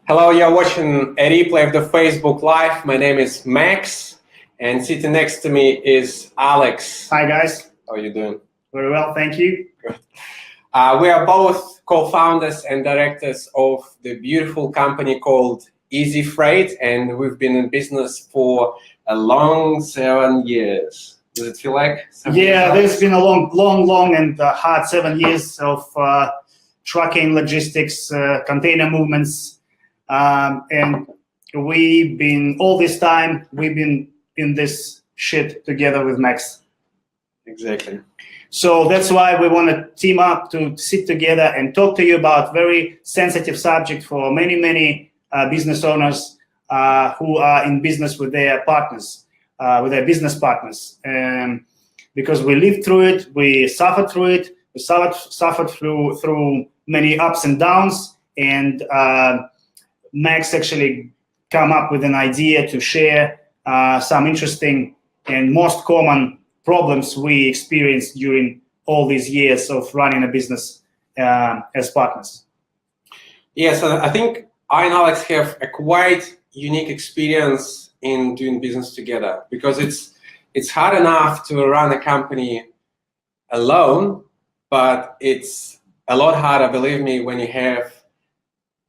Hello, you're watching a replay of the Facebook Live. My name is Max, and sitting next to me is Alex. Hi, guys. How are you doing? Very well, thank you. Good. We are both co-founders and directors of the beautiful company called Easy Freight, and we've been in business for a long 7 years. Does it feel like 7 years? Yeah, there's been a long and hard 7 years of trucking, logistics, container movements, and we've been in this shit together with Max. Exactly. So that's why we want to team up to sit together and talk to you about very sensitive subject for many business owners who are in business with their partners, with their business partners. Because we lived through it, we suffered through it, we suffered through many ups and downs, and Max actually come up with an idea to share some interesting and most common problems we experienced during all these years of running a business as partners. Yes, I think I and Alex have a quite unique experience in doing business together, because it's hard enough to run a company alone, but it's a lot harder, believe me, when you have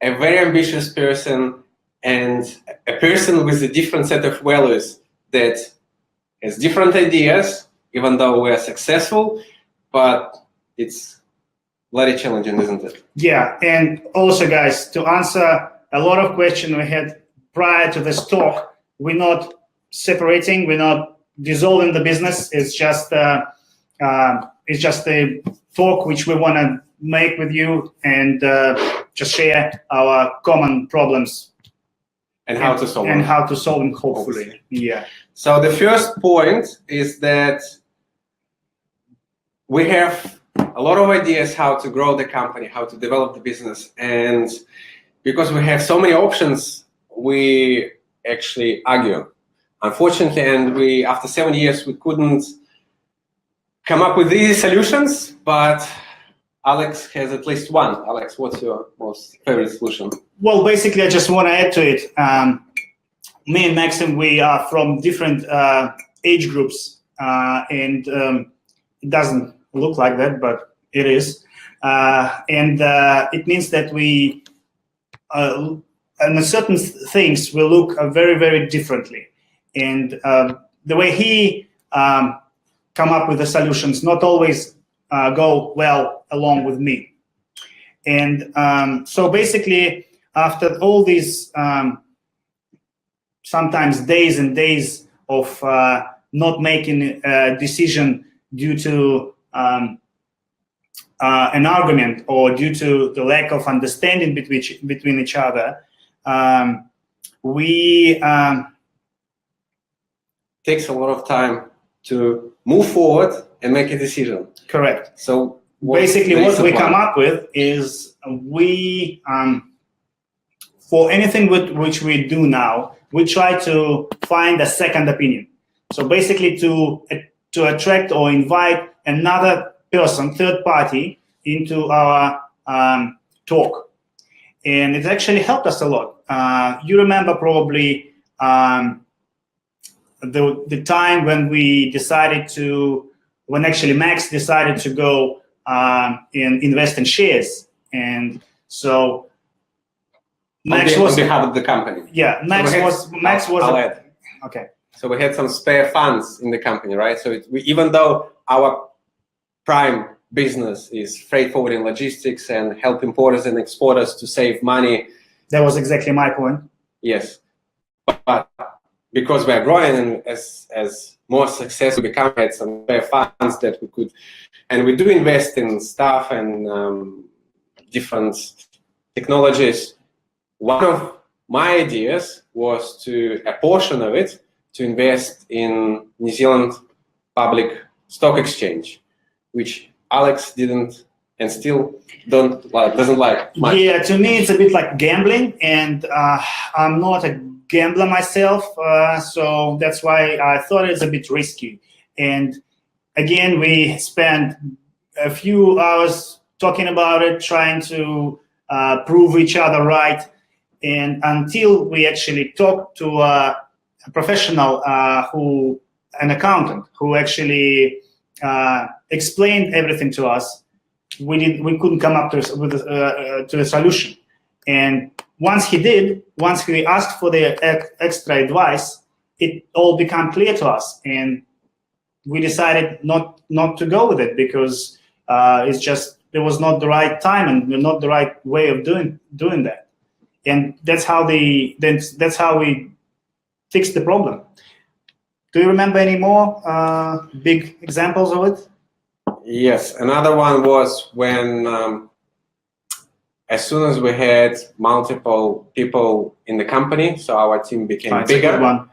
a very ambitious person and a person with a different set of values that has different ideas, even though we are successful, but it's very challenging, isn't it? Yeah, and also, guys, to answer a lot of questions we had prior to this talk, we're not separating, we're not dissolving the business. It's just a talk which we want to make with you and just share our common problems and how to solve them. And how to solve them, hopefully. Yeah. So the first point is that we have a lot of ideas how to grow the company, how to develop the business, and because we have so many options, we actually argue. Unfortunately, and after 7 years, we couldn't come up with these solutions, but Alex has at least one. Alex, what's your most favorite solution? Well, basically, I just want to add to it. Me and Maxim, we are from different age groups, and it doesn't look like that, but it is. And it means that we, on certain things, we look very differently. And the way he come up with the solutions not always go well along with me. And so basically, after all these sometimes days and days of not making a decision due to an argument or due to the lack of understanding between each other, we takes a lot of time to move forward and make a decision. Correct. So basically what we come up with is we, for anything which we do now, we try to find a second opinion. So basically to attract or invite another person, third party, into our talk. And it actually helped us a lot. You remember probably the time when we decided to, when actually Max decided to go and invest in shares. And so Max was on behalf of the company. Yeah, Max was. I'll add. Okay. So we had some spare funds in the company, right? So even though our prime business is freight forwarding logistics and help importers and exporters to save money. That was exactly my point. Yes, but because we are growing and as more success we become, had some spare funds that we could, and we do invest in stuff and different technologies. One of my ideas was a portion of it to invest in New Zealand public stock exchange, which Alex didn't and still doesn't like much. Yeah, to me it's a bit like gambling, and I'm not a gambler myself, so that's why I thought it's a bit risky. And again, we spent a few hours talking about it, trying to prove each other right. And until we actually talked to a professional an accountant who actually explained everything to us, we couldn't come up to a solution. And once we asked for the extra advice, it all became clear to us, and we decided not to go with it because it's just there was not the right time and not the right way of doing that. And that's how we fixed the problem. Do you remember any more big examples of it? Yes, another one was when as soon as we had multiple people in the company, so our team became bigger,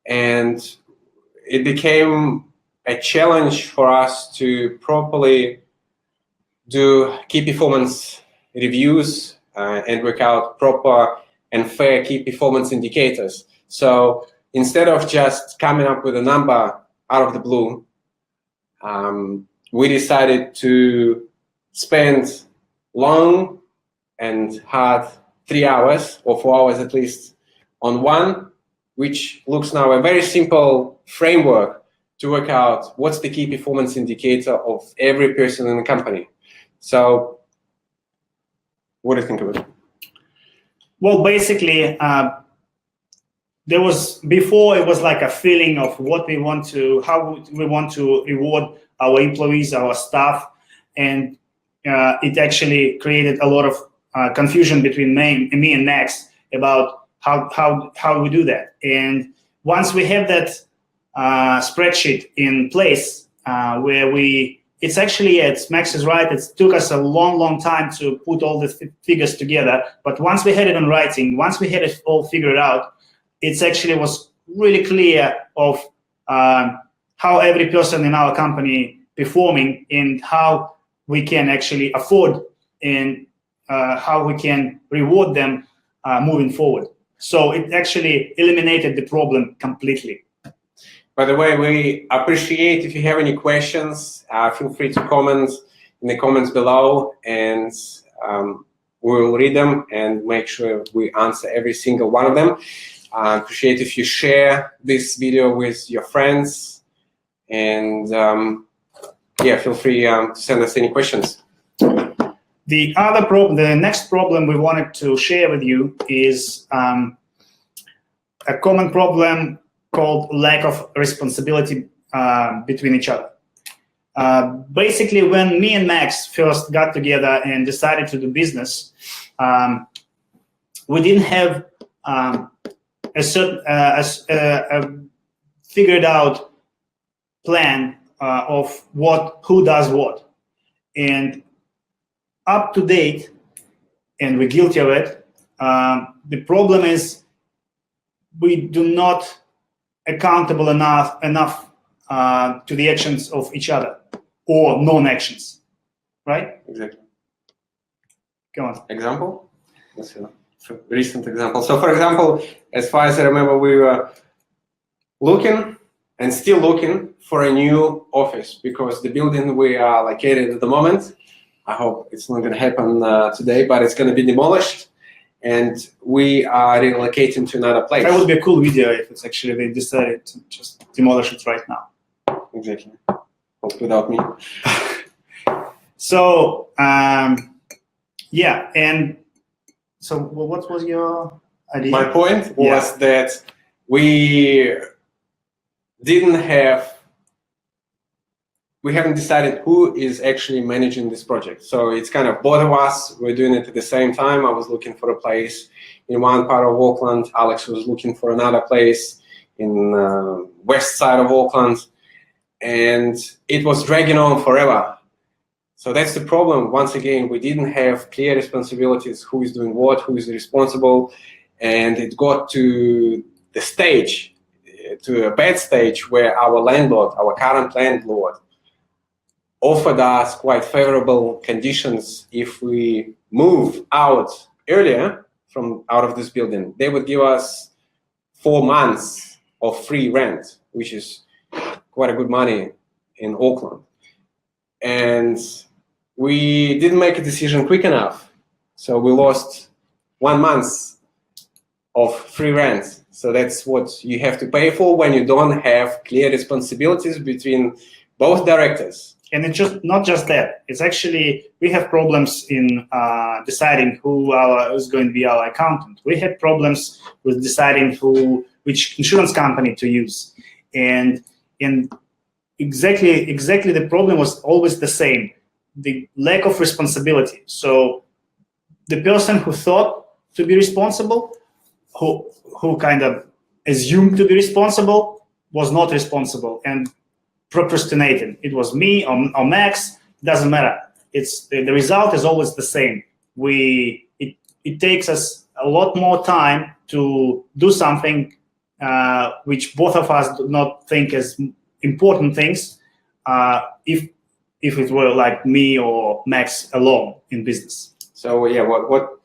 and it became a challenge for us to properly do key performance reviews and work out proper and fair key performance indicators. So instead of just coming up with a number out of the blue, we decided to spend long and hard 3 hours or 4 hours at least on one, which looks now a very simple framework to work out what's the key performance indicator of every person in the company. So what do you think of it? Well, basically, there was, before it was like a feeling of what we want to, how we want to reward our employees, our staff, and it actually created a lot of confusion between me and Max about how we do that. And once we have that spreadsheet in place, where it's actually, Max is right, it took us a long time to put all the figures together, but once we had it in writing, once we had it all figured out, it actually was really clear of how every person in our company performing and how we can actually afford and how we can reward them moving forward. So it actually eliminated the problem completely. By the way, we appreciate if you have any questions, feel free to comment in the comments below, and we will read them and make sure we answer every single one of them. I appreciate if you share this video with your friends, and yeah, feel free to send us any questions. The other problem, the next problem we wanted to share with you is a common problem called lack of responsibility between each other. Basically, when me and Max first got together and decided to do business, we didn't have a certain figured out plan of who does what, and up to date, and we're guilty of it. The problem is we do not accountable enough to the actions of each other or non-actions, right? Exactly. Go on. Example? Let's see. Recent example. So, for example, as far as I remember, we were looking and still looking for a new office because the building we are located at the moment, I hope it's not going to happen today, but it's going to be demolished, and we are relocating to another place. That would be a cool video if it's actually they decided to just demolish it right now. Exactly. Hope without me. So, yeah, and so what was your idea? My point was that we haven't decided who is actually managing this project. So it's kind of both of us, we're doing it at the same time. I was looking for a place in one part of Auckland. Alex was looking for another place in west side of Auckland. And it was dragging on forever. So that's the problem. Once again, we didn't have clear responsibilities, who is doing what, who is responsible. And it got to the stage, to a bad stage where our landlord, our current landlord, offered us quite favorable conditions if we move out earlier from out of this building. They would give us 4 months of free rent, which is quite a good money in Auckland. And we didn't make a decision quick enough. So we lost 1 month of free rent. So that's what you have to pay for when you don't have clear responsibilities between both directors. And it's just not just that. It's actually, we have problems in deciding who's going to be our accountant. We had problems with deciding which insurance company to use. And exactly the problem was always the same, the lack of responsibility. So the person who thought to be responsible, who kind of assumed to be responsible, was not responsible and procrastinating. It was me or Max, doesn't matter. The result is always the same. It takes us a lot more time to do something which both of us do not think as important things if it were like me or Max alone in business. So yeah,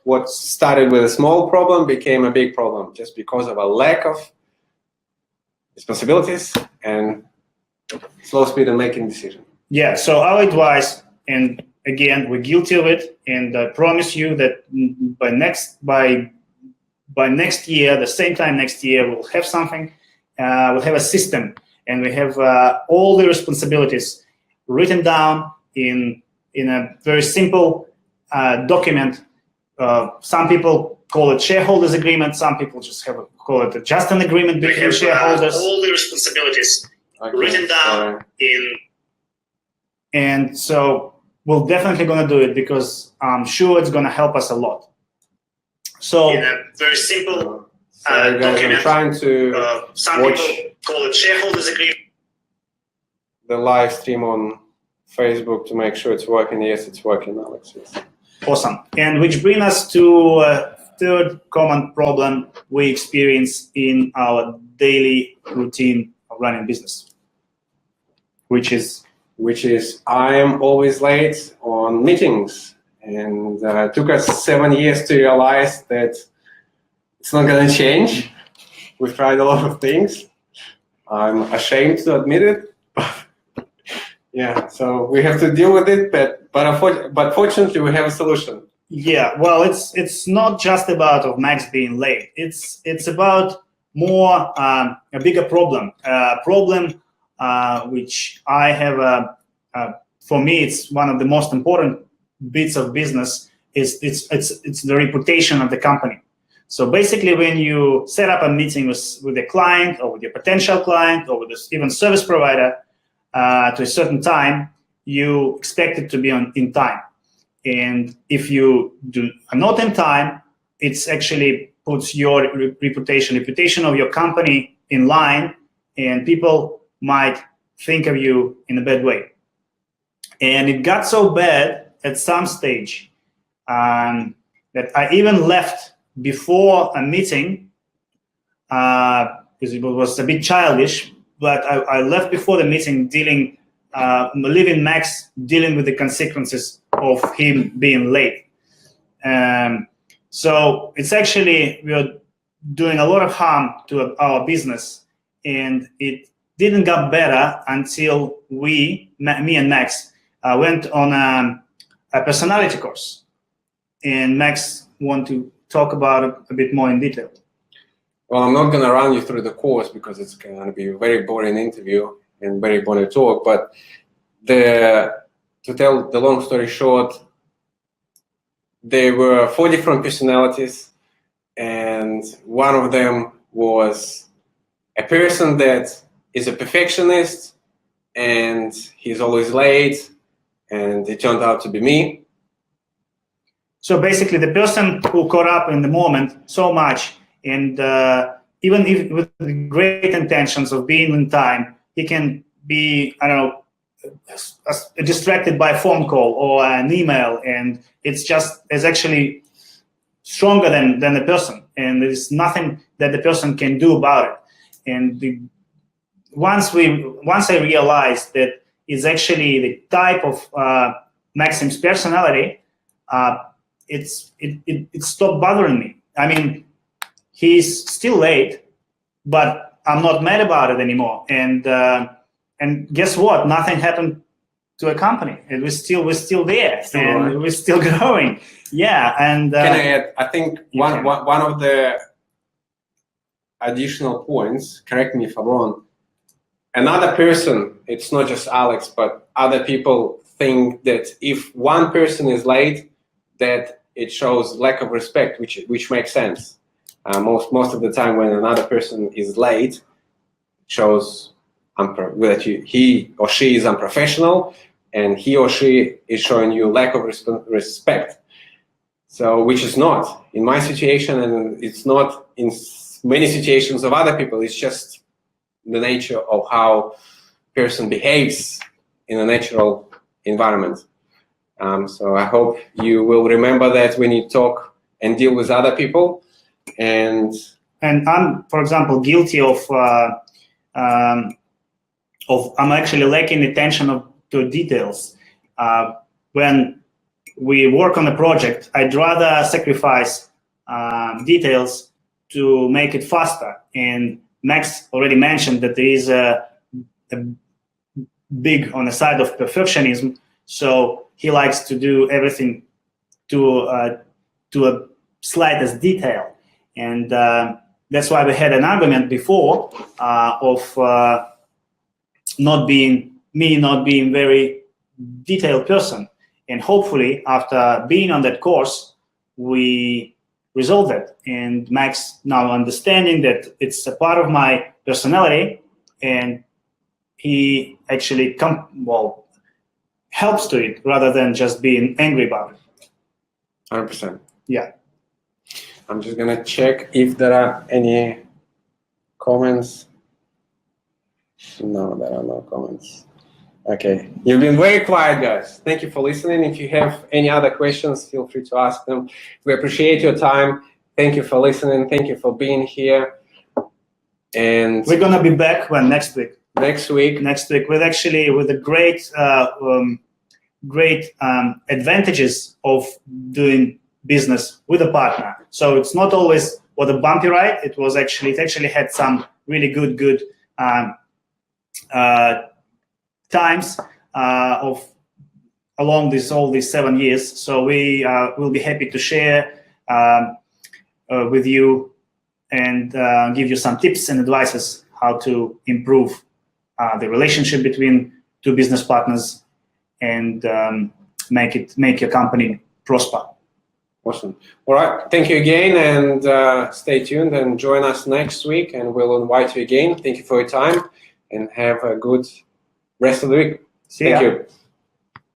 what started with a small problem became a big problem just because of a lack of responsibilities and slow speed in making decisions. Yeah, so our advice, and again, we're guilty of it, and I promise you that by next year, the same time next year, we'll have something, we'll have a system, and we have all the responsibilities written down in a very simple document. Some people call it shareholders agreement, some people just call it just an agreement between shareholders. All the responsibilities written down and so we're definitely going to do it because I'm sure it's going to help us a lot. So in a very simple document, I'm trying to some watch people call it shareholders agreement. The live stream on Facebook to make sure it's working. Yes, it's working, Alex. Yes. Awesome. And which brings us to a third common problem we experience in our daily routine of running business, which is I am always late on meetings, and it took us 7 years to realize that it's not going to change. We've tried a lot of things. I'm ashamed to admit it, but yeah, so we have to deal with it, but fortunately we have a solution. Yeah, well, it's not just about Max being late. It's about more a bigger problem. Which I have. For me, it's one of the most important bits of business. It's the reputation of the company. So basically, when you set up a meeting with a client or with your potential client or with even service provider to a certain time, you expect it to be in time. And if you are not in time, it's actually puts your reputation of your company in line, and people might think of you in a bad way. And it got so bad at some stage that I even left before a meeting because it was a bit childish, but I left before the meeting leaving Max dealing with the consequences of him being late. So it's actually, we're doing a lot of harm to our business, and it didn't get better until me and Max went on a personality course. And Max want to talk about it a bit more in detail. Well, I'm not going to run you through the course because it's going to be a very boring interview and very boring talk, but to tell the long story short, there were 4 different personalities, and one of them was a person that is a perfectionist and he's always late, and it turned out to be me. So basically, the person who caught up in the moment so much, and even if with great intentions of being in time, he can be, I don't know, distracted by a phone call or an email, and it's actually stronger than the person, and there's nothing that the person can do about it. And once I realized that it's actually the type of Maxim's personality, it stopped bothering me. I mean, he's still late, but I'm not mad about it anymore. And guess what? Nothing happened to a company. And we're still there, and we're still growing. Yeah. And can I add? I think one of the additional points. Correct me if I'm wrong. Another person, it's not just Alex, but other people think that if one person is late, that it shows lack of respect, which makes sense. Most of the time, when another person is late, it shows that he or she is unprofessional, and he or she is showing you lack of respect. So, which is not in my situation, and it's not in many situations of other people. It's just the nature of how person behaves in a natural environment. So I hope you will remember that when you talk and deal with other people. And I'm, for example, guilty of I'm actually lacking attention to details. When we work on a project, I'd rather sacrifice details to make it faster. And Max already mentioned that there is a big on the side of perfectionism, so he likes to do everything to a slightest detail, and that's why we had an argument before of not being very detailed person, and hopefully after being on that course we resolve that, and Max now understanding that it's a part of my personality, and he actually helps to it rather than just being angry about it. 100%. Yeah. I'm just gonna check if there are any comments. No, there are no comments. Okay, you've been very quiet, guys. Thank you for listening. If you have any other questions, feel free to ask them. We appreciate your time. Thank you for listening. Thank you for being here. And we're gonna be back next week. Next week with the great advantages of doing business with a partner. So it's not always a bumpy ride. It actually had some really good times along all these 7 years. So we will be happy to share with you and give you some tips and advices how to improve the relationship between two business partners and make your company prosper. Awesome. All right. Thank you again, and stay tuned and join us next week, and we'll invite you again. Thank you for your time, and have a good rest of the week. See ya. Thank you.